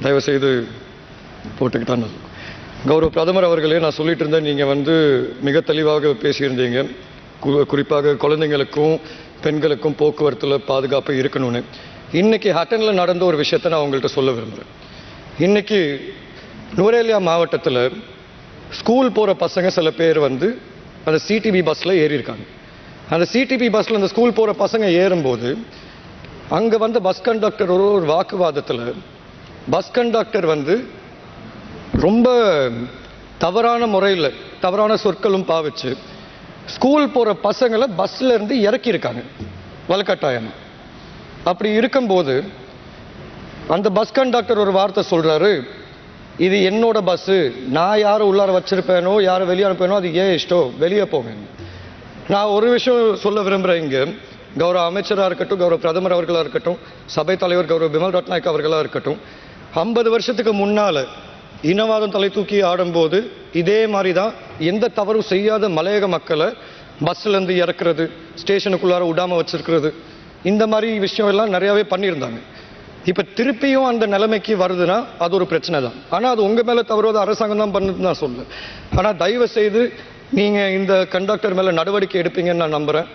தயவுசெய்து போட்டுக்கிட்டான். கௌரவ பிரதமர் அவர்களே, நான் சொல்லிட்டு இருந்தேன், நீங்கள் மிக தெளிவாக பேசியிருந்தீங்க. குறிப்பாக குழந்தைங்களுக்கும் பெண்களுக்கும் போக்குவரத்தில் பாதுகாப்பு இருக்கணும்னு. இன்றைக்கி ஹட்டனில் நடந்த ஒரு விஷயத்தை நான் உங்கள்கிட்ட சொல்ல விரும்புகிறேன். இன்றைக்கி நுவரேலியா மாவட்டத்தில் ஸ்கூல் போகிற பசங்க சில பேர் அந்த சிடிபி பஸ்ஸில் ஏறியிருக்காங்க. அந்த சிடிபி பஸ்ஸில் அந்த ஸ்கூல் போகிற பசங்க ஏறும்போது அங்கே பஸ் கண்டக்டர் ஒரு வாக்குவாதத்தில் பஸ் கண்டக்டர் ரொம்ப தவறான முறையில் தவறான சொற்களும் பாவிச்சு ஸ்கூல் போகிற பசங்களை பஸ்ஸில் இருந்து இறக்கியிருக்காங்க வலுக்கட்டாயமாக. அப்படி இருக்கும்போது அந்த பஸ் கண்டக்டர் ஒரு வார்த்தை சொல்கிறாரு, இது என்னோட பஸ்ஸு, நான் யாரை உள்ளார வச்சுருப்பேனோ யாரை வெளியே அனுப்பேனோ அது ஏன் இஷ்டம், வெளியே போங்க. நான் ஒரு விஷயம் சொல்ல விரும்புகிறேன். இங்கே கௌரவ அமைச்சராக இருக்கட்டும், கௌரவ பிரதமர் அவர்களாக இருக்கட்டும், சபை தலைவர் கௌரவ பிமல் ரட்நாயக் அவர்களாக இருக்கட்டும், 50 வருஷத்துக்கு முன்னால் இனவாதம் தலை தூக்கி ஆடும்போது இதே மாதிரி தான் எந்த தவறும் செய்யாத மலையக மக்களை பஸ்ஸிலேருந்து இறக்குறது, ஸ்டேஷனுக்குள்ளார விடாமல் வச்சுருக்கிறது, இந்த மாதிரி விஷயம் எல்லாம் நிறையாவே பண்ணியிருந்தாங்க. இப்போ திருப்பியும் அந்த நிலைமைக்கு வருதுன்னா அது ஒரு பிரச்சனை தான். ஆனால் அது உங்கள் மேலே தவறுவது அரசாங்கம் தான் பண்ணுதுன்னு நான் சொல்ல. ஆனால் தயவு செய்து நீங்கள் இந்த கண்டக்டர் மேலே நடவடிக்கை எடுப்பீங்கன்னு நான் நம்புகிறேன்.